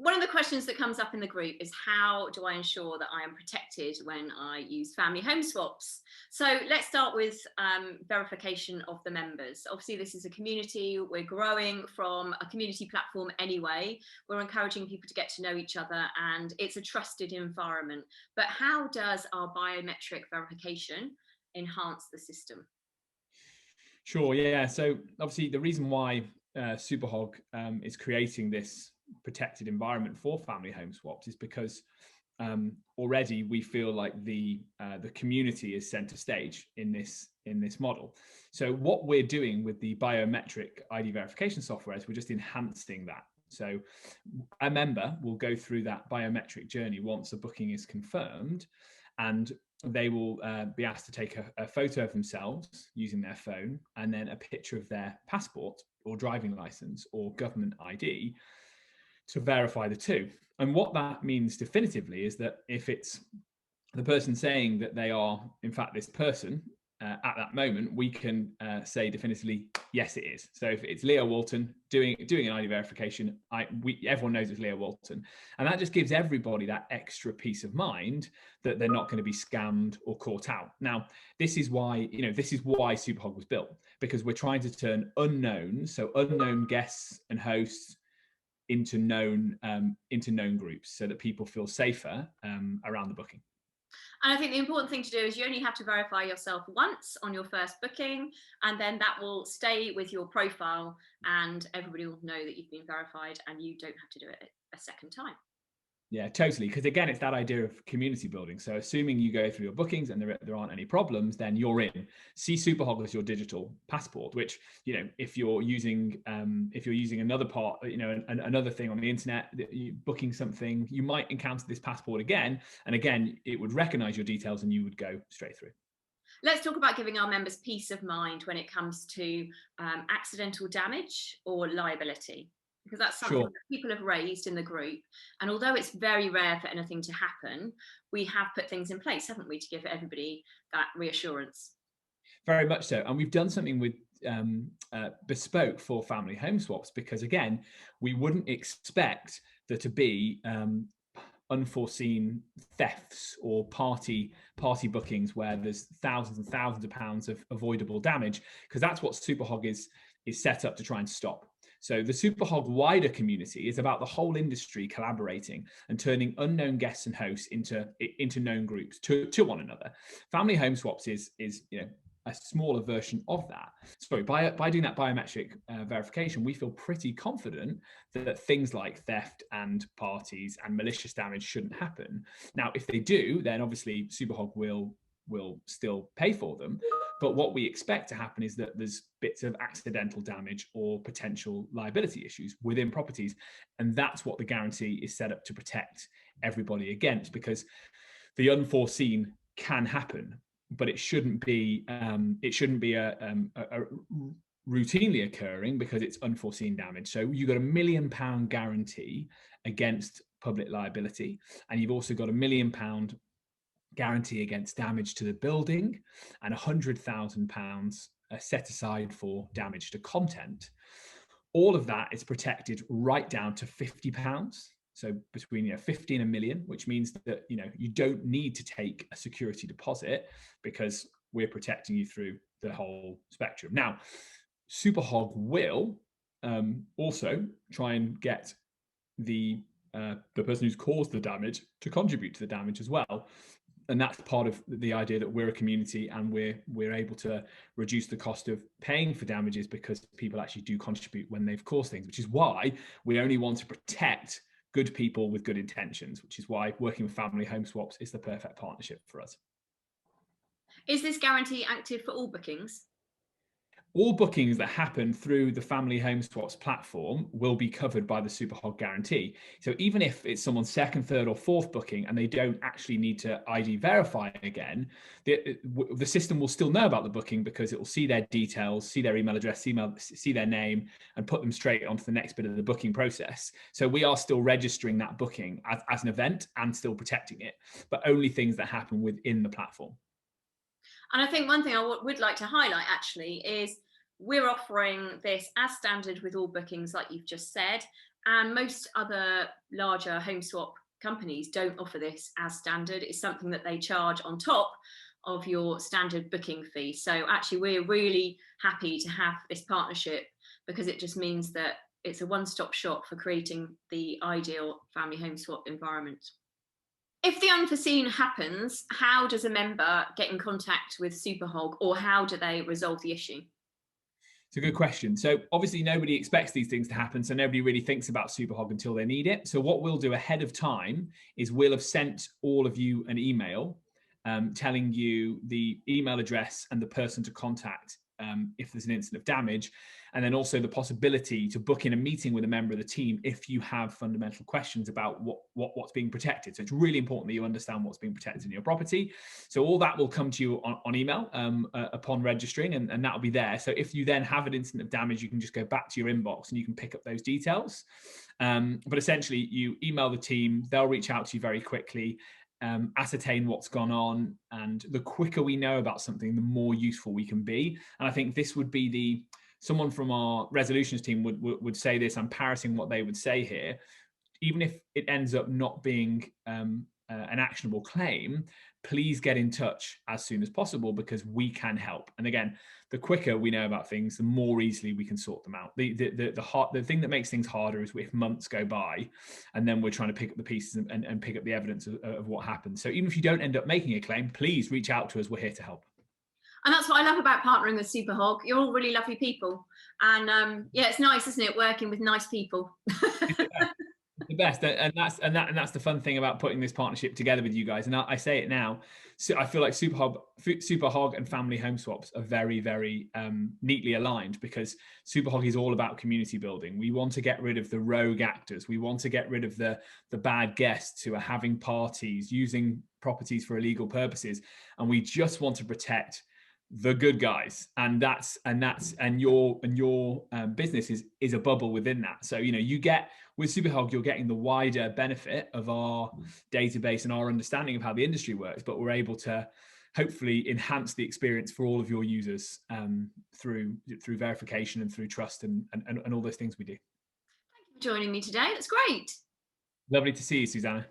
one of the questions that comes up in the group is, how do I ensure that I am protected when I use family home swaps? So let's start with verification of the members. Obviously, this is a community. We're growing from a community platform anyway. We're encouraging people to get to know each other, and it's a trusted environment. But how does our biometric verification enhance the system? Sure, yeah. So obviously the reason why Superhog is creating this protected environment for family home swaps is because already we feel like the community is center stage in this model. So what we're doing with the biometric ID verification software is we're just enhancing that. So a member will go through that biometric journey once a booking is confirmed, and they will be asked to take a photo of themselves using their phone, and then a picture of their passport or driving license or government ID to verify the two. And what that means definitively is that if it's the person saying that they are in fact this person at that moment, we can say definitively, yes, it is. So if it's Leo Walton doing an ID verification, everyone knows it's Leo Walton, and that just gives everybody that extra peace of mind that they're not going to be scammed or caught out. Now, this is why Superhog was built, because we're trying to turn unknowns, so unknown guests and hosts, into known groups, so that people feel safer around the booking. And I think the important thing to do is you only have to verify yourself once on your first booking, and then that will stay with your profile and everybody will know that you've been verified, and you don't have to do it a second time. Yeah, totally. Because again, it's that idea of community building. So assuming you go through your bookings and there aren't any problems, then you're in. See Superhog as your digital passport, which, if you're using another part, another thing on the internet, booking something, you might encounter this passport again. And again, it would recognize your details and you would go straight through. Let's talk about giving our members peace of mind when it comes to accidental damage or liability, because that's something that people have raised in the group. And although it's very rare for anything to happen, we have put things in place, haven't we, to give everybody that reassurance? Very much so. And we've done something with bespoke for family home swaps, because again, we wouldn't expect there to be unforeseen thefts or party bookings where there's thousands and thousands of pounds of avoidable damage, because that's what Superhog is set up to try and stop. So the Superhog wider community is about the whole industry collaborating and turning unknown guests and hosts into known groups to one another. Family home swaps is a smaller version of that. So by doing that biometric verification, we feel pretty confident that things like theft and parties and malicious damage shouldn't happen. Now, if they do, then obviously Superhog will still pay for them. But what we expect to happen is that there's bits of accidental damage or potential liability issues within properties. And that's what the guarantee is set up to protect everybody against, because the unforeseen can happen, but it shouldn't be a routinely occurring, because it's unforeseen damage. So you've got £1 million guarantee against public liability, and you've also got £1 million guarantee against damage to the building, and £100,000 set aside for damage to content. All of that is protected right down to £50. So between 50 and £1 million, which means that you don't need to take a security deposit, because we're protecting you through the whole spectrum. Now, Superhog will also try and get the person who's caused the damage to contribute to the damage as well. And that's part of the idea that we're a community and we're able to reduce the cost of paying for damages, because people actually do contribute when they've caused things, which is why we only want to protect good people with good intentions, which is why working with family home swaps is the perfect partnership for us. Is this guarantee active for all bookings? All bookings that happen through the Family Home Swaps platform will be covered by the Superhog guarantee. So even if it's someone's second, third, or fourth booking and they don't actually need to ID verify again, the system will still know about the booking, because it will see their details, see their email address, see their name, and put them straight onto the next bit of the booking process. So we are still registering that booking as an event and still protecting it, but only things that happen within the platform. And I think one thing I would like to highlight actually is we're offering this as standard with all bookings, like you've just said. And most other larger home swap companies don't offer this as standard. It's something that they charge on top of your standard booking fee. So actually, we're really happy to have this partnership because it just means that it's a one-stop shop for creating the ideal family home swap environment. If the unforeseen happens, how does a member get in contact with Superhog, or how do they resolve the issue? It's a good question. So obviously nobody expects these things to happen. So nobody really thinks about Superhog until they need it. So what we'll do ahead of time is we'll have sent all of you an email telling you the email address and the person to contact if there's an incident of damage, and then also the possibility to book in a meeting with a member of the team if you have fundamental questions about what's being protected. So it's really important that you understand what's being protected in your property. So all that will come to you on email upon registering, and that'll be there. So if you then have an incident of damage, you can just go back to your inbox and you can pick up those details. But essentially, you email the team, they'll reach out to you very quickly, ascertain what's gone on, and the quicker we know about something, the more useful we can be. And I think this would be someone from our resolutions team would say this. I'm parroting what they would say here. Even if it ends up not being an actionable claim, please get in touch as soon as possible because we can help. And again, the quicker we know about things, the more easily we can sort them out. The thing that makes things harder is if months go by and then we're trying to pick up the pieces and pick up the evidence of what happened. So even if you don't end up making a claim, please reach out to us. We're here to help. And that's what I love about partnering with Superhog. You're all really lovely people. And yeah, it's nice, isn't it, working with nice people? The best, and that's the fun thing about putting this partnership together with you guys. And I say it now, so I feel like Superhog and family home swaps are very, very neatly aligned because Superhog is all about community building. We want to get rid of the rogue actors. We want to get rid of the bad guests who are having parties, using properties for illegal purposes, and we just want to protect the good guys, and your business is a bubble within that. So you get with Superhog, you're getting the wider benefit of our database and our understanding of how the industry works, but we're able to hopefully enhance the experience for all of your users through verification and through trust and all those things we do. Thank you for joining me today. That's great. Lovely to see you, Susanna.